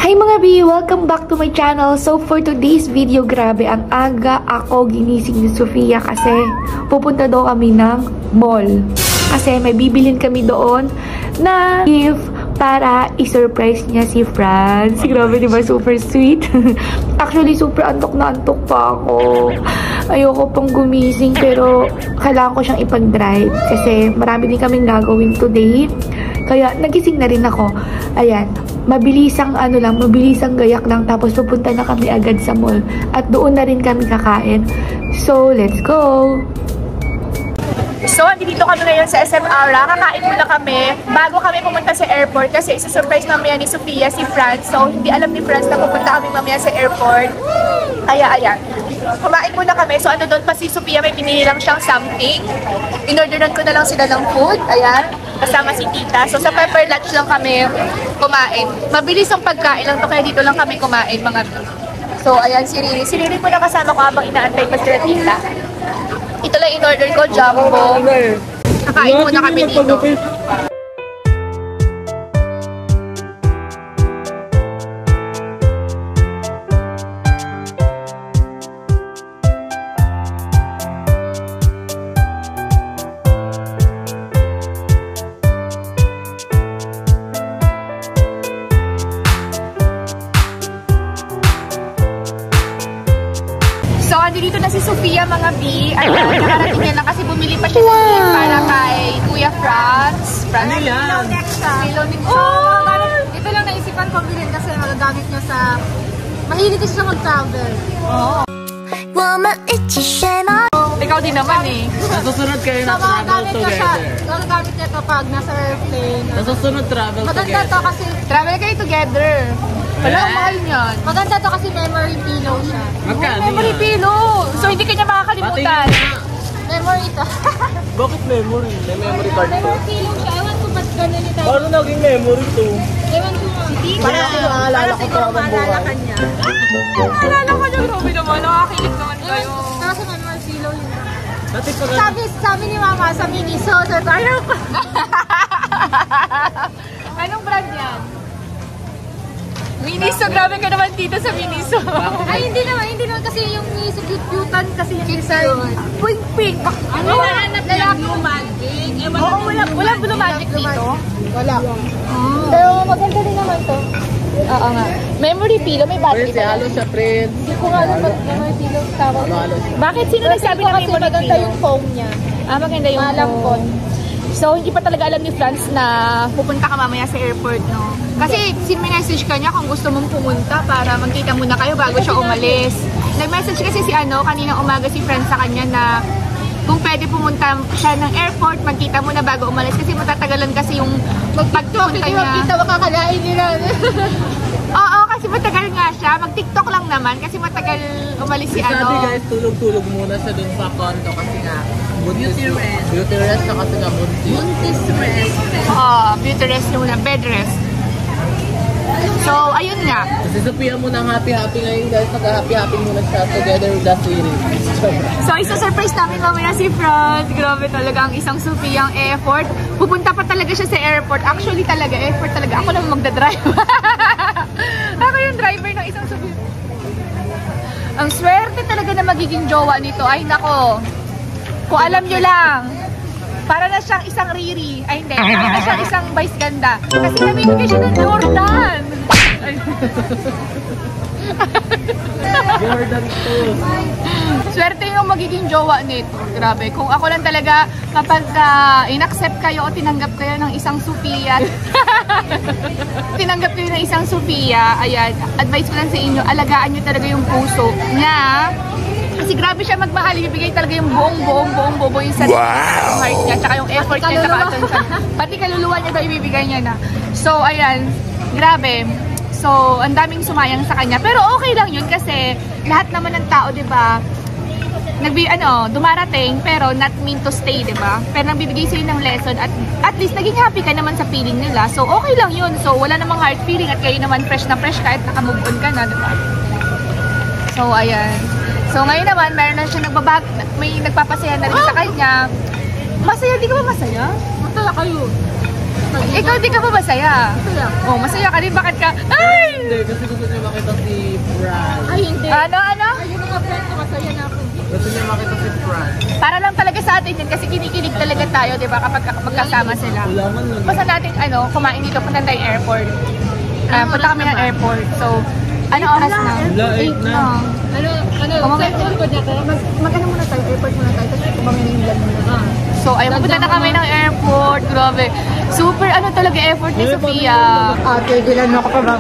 Hi mga B! Welcome back to my channel. So for today's video, grabe, ang aga ako ginising ni Sofia kasi pupunta daw kami ng mall. Kasi may bibilin kami doon na gift para i-surprise niya si Franz. Grabe, diba? Super sweet. Actually, super antok na antok pa ako. Ayoko pang gumising pero kailangan ko siyang ipag-drive kasi marami din kaming gagawin today. Kaya nagising na rin ako. Ayan, mabilisang gayak lang tapos pupunta na kami agad sa mall. At doon na rin kami kakain. So, let's go! So, dito kami ngayon sa SM Aura. Kakain muna kami bago kami pumunta sa airport kasi isa-surprise mamaya ni Sofia si Franz. So, hindi alam ni Franz na pupunta kami mamaya sa airport. Kaya, ayan. Kumain muna kami. So, doon pa si Sofia, may pinili lang siyang something. Inorderan ko na lang sila ng food. Ayan. Kasama si tita. So, sa pepper lunch lang kami kumain. Mabilis ang pagkain lang to kaya dito lang kami kumain, mga. So, ayan, si Riri. Si Riri po na kasama ko habang inaantay pa sila tita. Ito lang in-order ko, jumbo. Kakain muna kami dito. Dito na si Sofia, mga B. Ay, nakarating niya lang kasi bumili pa siya ng gift para kay Kuya Franz. Ano yan? Ito lang naisipan kong bilhin kasi magagamit niya sa... Mahilig siya mag-travel. Oo. Ikaw din naman eh. Nasusunod kayo na travel together. Magagamit niya ito pag nasa airplane. Nasusunod travel together. Maganda to kasi... Travel kayo together. Wala, mahal niyan. Maganda to kasi memory pillow siya. Magkano Memory pillow. So, hindi kanya makakalimutan. Memory ito. Bakit memory? May memory card to? Memory pillow siya. Ewan ko ba't gano'n ito. Paano naging memory to? Ewan ko nga. Para maalala ko pa habang buhay. Alala ko niya, grabe naman. Nakakilig naman kayo. Kasi memory pillow yun. Dati pag Sabi ni Mama sa Miniso, ayaw ko. Anong brand yan? Miniso, grabe ka naman dito sa Miniso. Ay, hindi naman kasi yung Miniso cute-cutean kasi yung design. Pink. Ano? Hanap lang Blue Magic. Oo, wala Blue Magic dito. Wala. Pero maganda din naman to. Oo nga. Memory pillow, may battery Prince, halo siya, Prince. Hindi ko nga alam memory pillow tawag. Halo siya. Bakit? Sino nagsabi na memory maganda pillow? yung foam niya. Maganda yung Malambot. So, hindi pa talaga alam ni Franz na pupunta ka mamaya sa airport, no? Kasi, sin-message ka niya kung gusto mong pumunta para magkita muna kayo bago siya umalis. Nag-message kasi kaninang umaga si Franz sa kanya na kung pwede pumunta siya ng airport, magkita muna bago umalis kasi matatagalan kasi yung pagpunta niya. Magkita, makakalain nila. Oo, kasi matagal nga siya. Mag-TikTok lang naman kasi matagal umalis si Sabi guys, tulog-tulog muna siya dun sa condo kasi nga beauty rest na kasi nga buntis rest. Oo, beauty rest muna, bed rest. So, ayun nga. Kasi Sophia muna happy-happy ngayon guys. Nag-happy-happy muna siya together with the series. So, isa-surprise namin mamaya si Franz. Grabe talaga ang isang Sophia ang effort. Pupunta pa talaga siya sa airport. Actually talaga, effort talaga. Ako naman magdadrive. Ako yung driver ng isang Sophia. Ang swerte talaga na magiging jowa nito. Ay, nako. Kung alam nyo lang, para na siyang isang Riri. Ay, hindi. Para na siyang isang Vice Ganda. Kasi namimigay siya ng Jordan. Jordan to. Swerte yung magiging jowa nito. Grabe. Kung ako lang talaga, kapag in-accept kayo o tinanggap kayo ng isang Sofia, tinanggap kayo ng isang Sofia, ayan, advice ko lang sa inyo, alagaan nyo talaga yung puso niya. Kasi grabe siya magmahal, ibigay talaga yung buong yung heart niya, tsaka yung effort niya, tsaka attention. Pati kaluluwa niya daw ibibigay niya na. So, ayan, grabe. So, ang daming sumayang sa kanya. Pero okay lang yun kasi lahat naman ng tao, di ba, dumarating pero not mean to stay, di ba? Pero nagbibigay sila ng lesson at least naging happy ka naman sa feeling nila. So, okay lang yun. So, wala namang hard feeling at kayo naman fresh na fresh kahit nakamove on ka na, di ba? So, ayan. So, ngayon naman, meron na siya may nagpapasaya na rin sa kanya. Masaya, di ka ba masaya? Masaya kayo. Ikaw, di ka ba masaya? Masaya. Oh, masaya ka rin. Bakit ka? Ay! Hindi, kasi gusto niya makita si Fran. Ay, hindi. Ano? Ay, yung mga friend ko, masaya na ako. Gusto niya makita si Fran. Para lang talaga sa atin yun kasi kinikilig talaga tayo, di ba, kapag magkasama sila. Ulaman lang. Basta natin, kumain dito, punta tayong airport. Punta kami ng airport. So, ano oras na? Wala, 8 na. Mag-ano muna tayo, airport muna tayo, tapos kumaminin lang muna. So, ayun, pupunta na kami ng airport. Grabe. Super, talaga effort ni Sofia. Ate, gilan mo ako pa ba?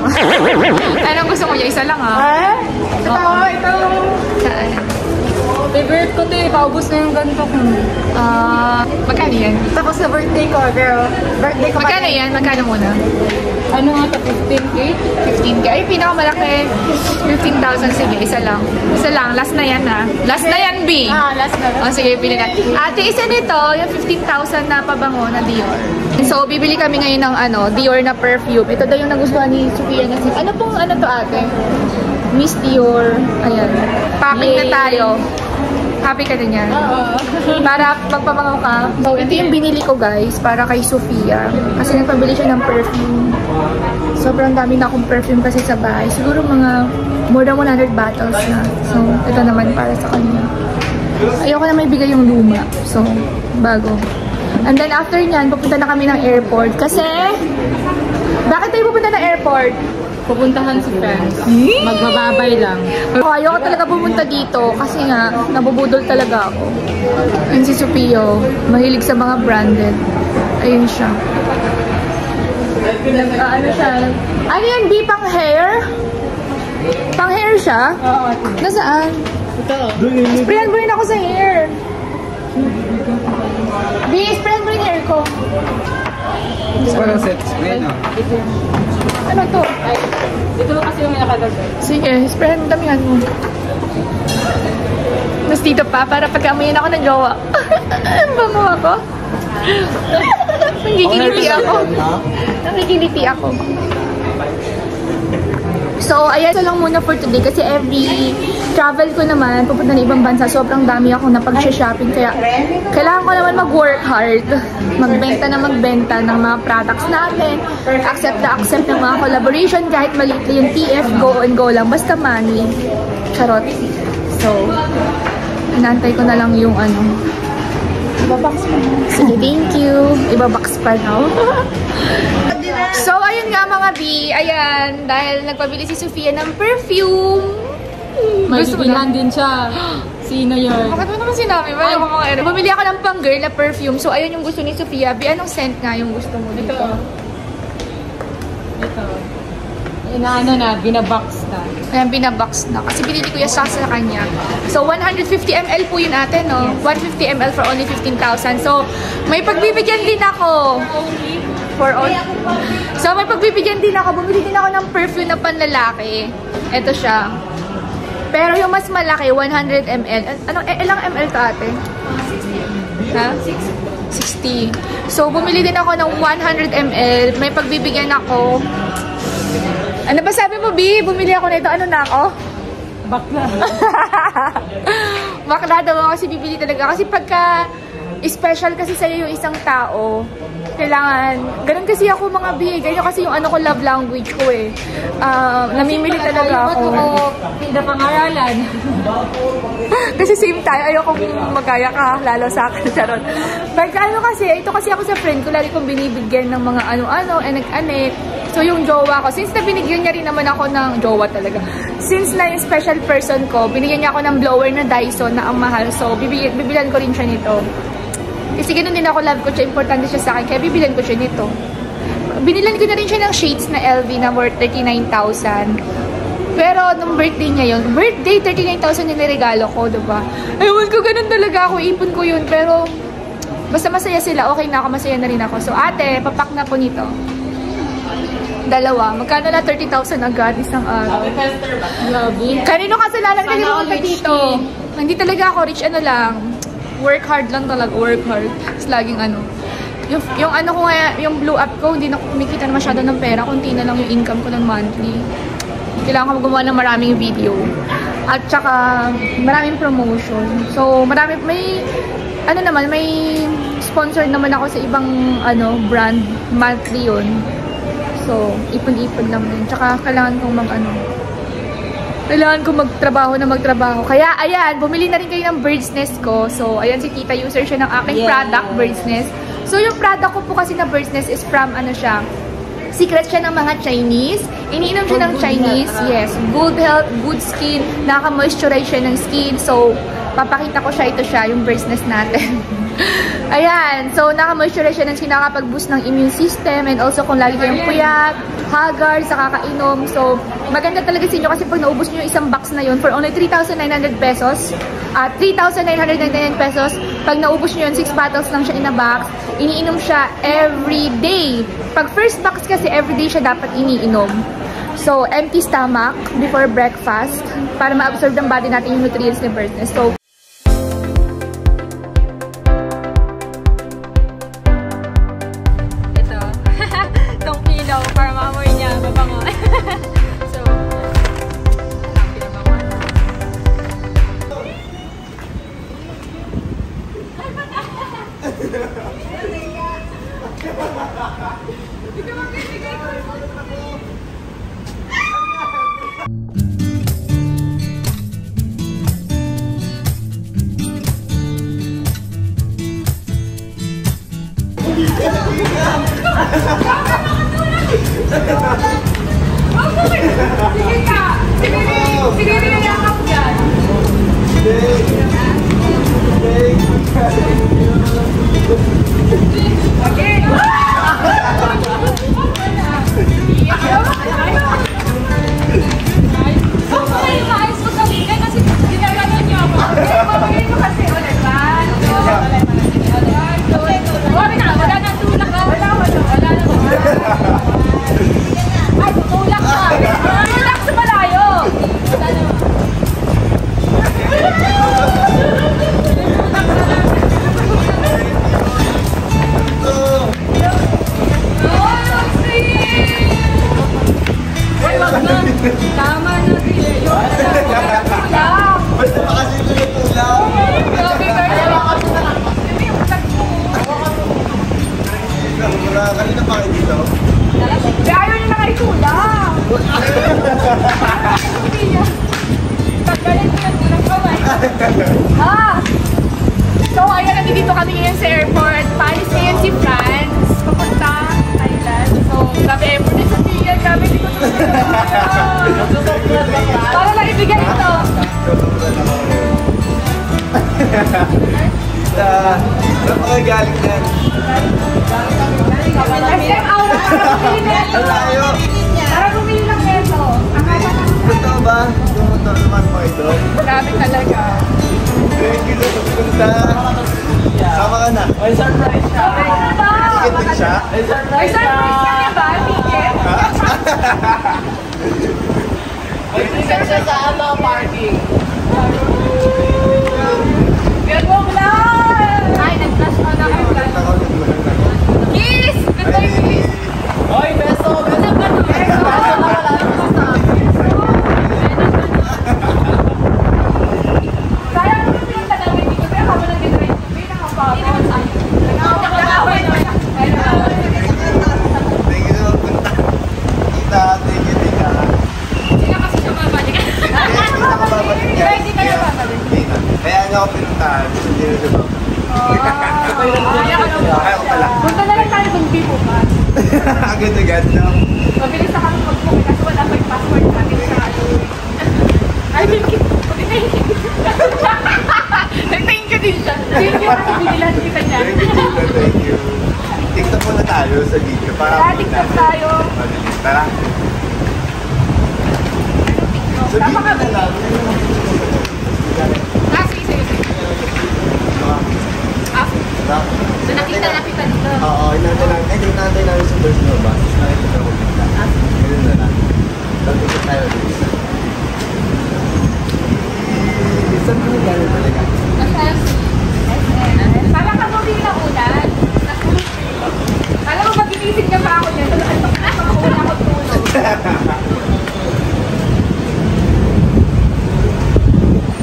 Anong gusto ko niya? Isa lang, ha? Ito. Saan? Favorite ko to eh. Paubos na yung ganito ko. Magkano yan? Tapos na birthday ko, pero birthday ko Magkano yan? Magkano muna? Ano nga ito? 15K? 15K. Ay, pinakamalaki. 15,000. Sige, isa lang. Isa lang. Last na yan, ha? Last na yan, B. Last na. O, sige, pili na. Ate, isa nito, yung 15,000 na pabango na Dior. So, bibili kami ngayon ng Dior na perfume. Ito daw yung nagustuhan ni Sofia. Ano pong to, ate? Miss Dior. Ayan. Packing na tayo. Happy ka din yan? Oo. Para magpabangaw ka. So, ito yung binili ko, guys, para kay Sofia. Kasi nagpabili siya ng perfume. Sobrang dami na akong perfume kasi sa bahay. Siguro mga more than 100 bottles na. So, ito naman para sa kanya. Ayoko na may bigay yung luma. So, bago. And then, after nyan, pupunta na kami ng airport. Kasi, bakit tayo pupunta ng airport? Pupuntahan si friends. Magbababay lang. Ayoko talaga pumunta dito kasi nga, nabubudol talaga ako. Ayun si Sofia, mahilig sa mga branded. Ayun siya. Ano siya? Ano yan, B? Pang hair? Pang hair siya? Oo. Nasaan? Ito. Sprayan mo rin ako sa hair. B, sprayan mo rin hair ko. Parang set screen, Ano to? Ay, ito kasi yung nakadagdag. Sige, sprayan mo, damihan mo. Mas dito pa, para pagkamayin ako ng jowa. Bango ako. Nagigiliti ako. Nagigiliti ako. So, ayan, ito lang muna for today kasi every travel ko naman, pupunta na ibang bansa, sobrang dami ako na pag-shopping. Kaya, kailangan ko naman mag-work hard. Magbenta ng mga products natin. Accept ng mga collaboration kahit maliit na yung TF, go and go lang. Basta money. Charot. So, inantay ko na lang yung Ibabox pa na. Sige, thank you. Ibabox pa na. So, ayun nga mga B. Ayan, dahil nagpabili si Sofia ng perfume. Gusto mo na? din siya. Sino yun? Bakit mo naman sinabi? Bumili ako ng pang-girl na perfume. So, ayun yung gusto ni Sofia. B, anong scent nga yung gusto mo dito? Ito. Binabox na. Ayan, binabox na. Kasi binili ko yung sa kanya. So, 150 ml po yun natin, no? 150 ml for only 15,000. So, may pagbibigyan din ako. For all. So, may pagbibigyan din ako. Bumili din ako ng perfume na panlalaki. Ito siya. Pero yung mas malaki, 100 ml. Ilang ml to, ate? 60. Ha? 60. So, bumili din ako ng 100 ml. May pagbibigyan ako. Ano ba sabi mo, B? Bumili ako nito. Ano na ako? Bakla. Bakla daw ako kasi bibili talaga. Kasi pagka special kasi sa'yo yung isang tao, kailangan, ganun kasi ako mga B. Ganyan kasi yung ko, love language ko eh. Namimili talaga ako. Hindi pangaralan. Kasi same time, ayoko magkaya ka, lalo sa akin, charot. Pagka ito kasi ako sa friend ko, lagi kong binibigyan ng mga ano-ano, enek-anek. So yung jowa ko, since na binigyan niya rin naman ako ng jowa talaga. Since na yung special person ko, binigyan niya ako ng blower na Dyson na ang mahal. So bibilan ko rin siya nito. Kasi ganun din ako, love ko siya, importante siya sa akin, kaya bibilan ko siya nito. Binilan ko na rin siya ng shades na LV na worth 39,000. Pero nung birthday niya yun, 39,000 yung niregalo ko, diba? Ewan ko, ganun talaga ako, ipon ko yun. Pero basta masaya sila, okay na ako, masaya na rin ako. So ate, papak na po nito. Dalawa. Magkano na 30,000 agad isang araw. Kanino kasalanan kasi pumunta dito? Hindi talaga ako rich, lang. Work hard lang talaga, work hard. Tapos laging yung ko nga, yung blue up ko, hindi na kumikita na masyado ng pera, kunti na lang yung income ko ng monthly. Kailangan ko gumawa ng maraming video. At saka, maraming promotion. So, may sponsor naman ako sa ibang, brand, monthly yun. So, ipon-ipon lang din. Tsaka kailangan kong kailangan kong magtrabaho. Kaya, ayan, bumili na rin kayo ng bird's nest ko. So, ayan, si tita user siya ng aking product, bird's nest. So, yung product ko po kasi na bird's nest is from, secret siya ng mga Chinese. Iniinom siya ng Chinese. Yes, good health, good skin. Nakaka-moisturize siya ng skin. So, papakita ko siya. Ito siya, yung bird's nest natin. Ayan. So, naka-moisturize siya ng skin, nakakapag-boost ng immune system, and also kung lagi kayong puyat, haggard, sa kakainom. So, maganda talaga sa inyo kasi pag naubos nyo yung isang box na yun for only 3,900 pesos, 3,999 pesos, pag naubos nyo yun, 6 bottles lang siya in a box, iniinom siya every day. Pag first box kasi, every day siya dapat iniinom. So, empty stomach before breakfast para ma-absorb ng body natin yung nutrients ni bird's. So, para maamoy niya, mabango. So, happy na bango. Sige ka! Sige rin yakap dyan! Okay! Maayos mo sabihin kasi ginaganon niyo ako. Pabagay mo kasi ulit ba? Wala na tulak ka. Wala na. Ay, tulak ka. Tulak sa malayo. Wala na. Tama na din. Basta makasito yung tulaw. Grabe ka. Wala kanina pa kayo dito. Ayaw niyo na kayo tulang. Pagkalit ko yung tulang kamay. So, ayan, nandito kami ngayon sa airport. Paris ngayon si France. Papunta Thailand. So, grabe airport ni Sophia. Grabe, hindi ko para lang ibigay ito. Napakagaling yan. SM out. Tayo. Tara, bumili ng peso. Totoo ba? Totoo naman po ito. Grabe talaga. Thank you sa pagpunta. Sama ka na. May surprise siya. Ticket din siya. May surprise May surprise ka na ba, Ticket? May ticket siya sa parking. Good move lang! Ay, nag-flash on ako. Kiss! Good night, kiss! Hoy, beso! Beso ka na! Beso! Sayang naman yung tanawin dito. Pero habang nag-drive ko, may nakapagod. Nakapagod. Thank you sa pagpunta. Kita, thank you, tita. Hindi na kasi siya mabalik. Hindi na ako babalik. Hindi ka na babalik. Kaya nga ako pinuntahan. Hindi na diba? Ayaw ko pala. Punta na lang tayo kung bibo ka. Agad-agad no? Mabilis na kami mag-book kasi wala pa yung passport natin sa Ay, thank you. Thank you din siya. Thank you kasi binilan kita niya. Thank you, tita. Thank you. TikTok muna tayo sa video. Para TikTok tayo. Tara. Sa video na lang. Sige. So nakita dito. Oo, inantay namin sa first no ba? Tapos nakita ko dito. Ganun na lang. Tapos tayo dito. Saan mo nagano talaga? Parang kami na ulan. Alam mo, pag-inisip niya pa ako niya. Wala ako tulog.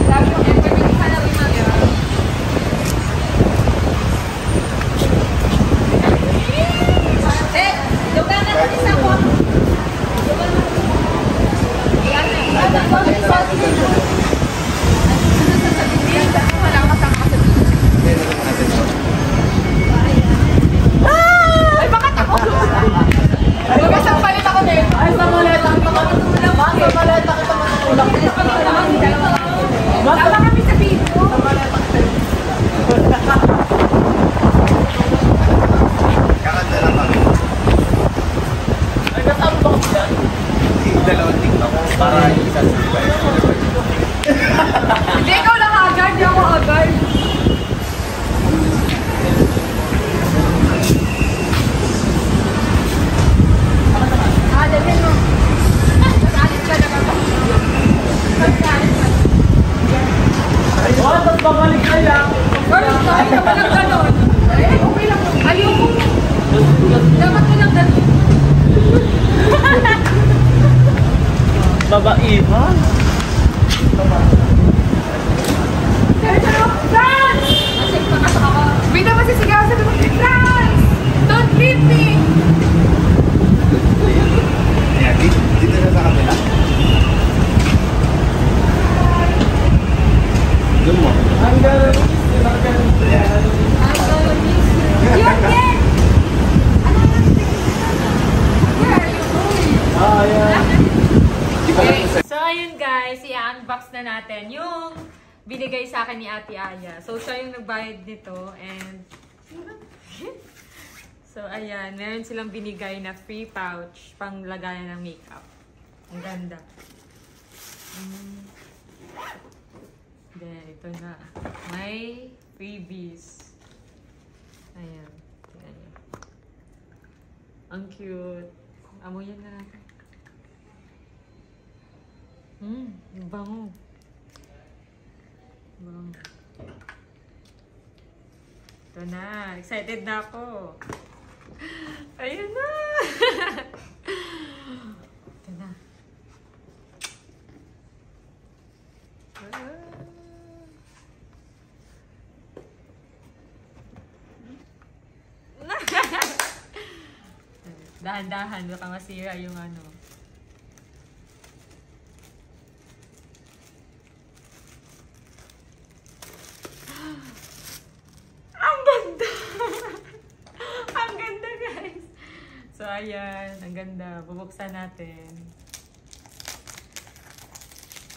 Sabi ko, everything ka na rin nagyan. Lugar na isa po. mag-TikTok para yung isa subscribe. Hindi, ikaw lang agad. Hindi ako agad. Dalhin mo. Mag-alit ka na ba? Mag-alit ka. Oh, ba't babalik ka lang? Girl, tayo ka pa lang ganon. Okay lang. Ayoko. Dapat ka lang ganon. Babaihan? France! Wait naman sisigaw sa mga France! Don't leave me! Ayan, dito na sa kabila. Doon mo. Ang gano'n. Ang gano'n. I'm gonna miss you. You're dead! Where are you going? Ah, yan. So, ayun guys, i-unbox na natin yung binigay sa akin ni Ate Aya. So, siya yung nagbayad nito and so, ayan, meron silang binigay na free pouch pang lagayan ng makeup. Ang ganda. Then, ito na. May freebies. Ayan. Tingnan niyo. Ang cute. Amoyan na natin. Bango. Bango. Ito na. Excited na ako. Ayun na. Ito na. Dahan-dahan. Baka masira yung ano. So, ayan. Ang ganda. Bubuksan natin.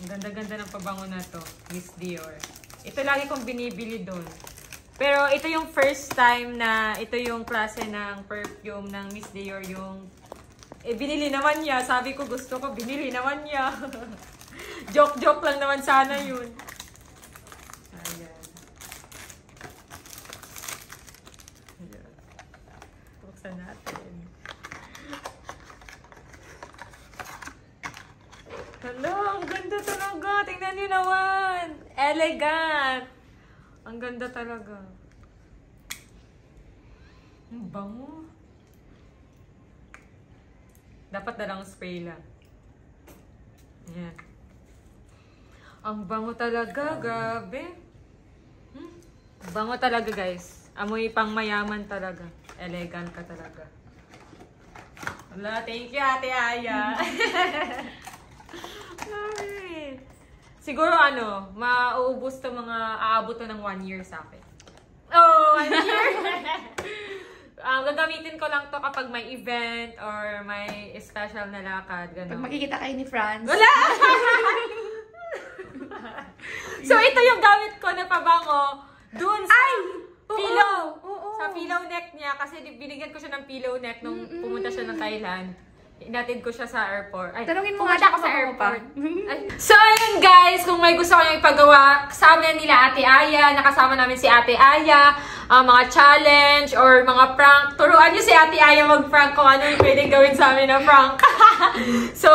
Ang ganda-ganda ng pabango na to. Miss Dior. Ito lagi kong binibili doon. Pero ito yung first time na ito yung klase ng perfume ng Miss Dior. Yung binili naman niya. Sabi ko gusto ko. Binili naman niya. Joke-joke lang naman sana yun. Ayan. Ayan. Buksan natin. Hala, ang ganda talaga. Tingnan niyo naman. Elegant. Ang ganda talaga. Ang bango. Dapat na lang spray lang. Ayan. Ang bango talaga. Grabe. Bango talaga, guys. Amoy pang mayaman talaga. Elegant ka talaga. Hala, thank you, Ate Aya. Ay. Siguro mauubos to aabot to ng 1 year sa akin. Oh, 1 year! Gagamitin ko lang to kapag may event or may special na lakad. Pag Gano'n. makikita kayo ni Franz. Wala! So, ito yung gamit ko na pabango dun sa pillow. Sa pillow neck niya. Kasi binigyan ko siya ng pillow neck nung pumunta siya ng Thailand. Inatid ko siya sa airport. Ay, Tanungin mo pumunta nga siya ako sa kung airport. Ay. So, ayun guys, kung may gusto kayong ipagawa, kasama nila Ate Aya, nakasama namin si Ate Aya, mga challenge or mga prank. Turuan niyo si Ate Aya mag-prank kung ano yung pwedeng gawin sa amin na prank. So,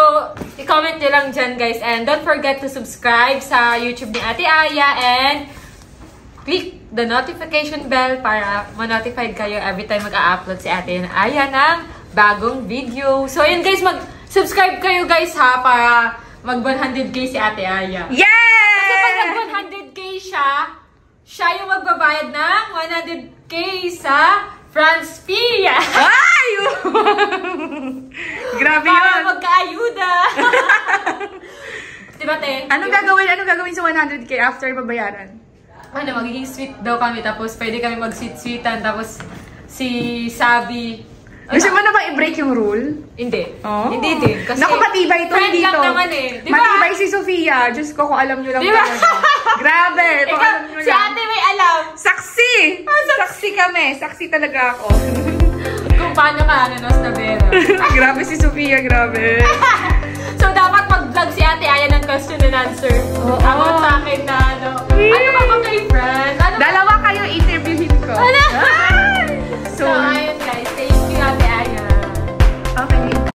i-comment niyo lang dyan guys. And don't forget to subscribe sa YouTube ni Ate Aya and click the notification bell para ma-notified kayo every time mag-a-upload si Ate Aya ng bagong video. So, yun guys, mag-subscribe kayo guys ha, para mag-100k si Ate Aya. Yes! Kasi pag nag-100k siya yung magbabayad ng 100k sa France Pia. Ay! Grabe yun. Para magkaayuda. Diba, te? Anong gagawin sa 100k after babayaran? Magiging sweet daw kami, tapos pwede kami mag-sweet-sweetan, tapos si Sabi. Gusto mo na ba i-break yung rule? Hindi. Oh. Hindi din. Kasi naku, matibay ito friend dito. lang naman eh. Diba? Matibay si Sofia. Diyos ko, kung alam nyo lang Diba? talaga. Grabe, kung Ikaw, alam nyo si lang. Ate may alam. Saksi! Saksi kami. Saksi talaga ako. Kung paano ka, Nos Navera. Grabe si Sofia, grabe. So, dapat mag-vlog si Ate Aya ng question and answer. Oo. About sa akin na ano. Ano ba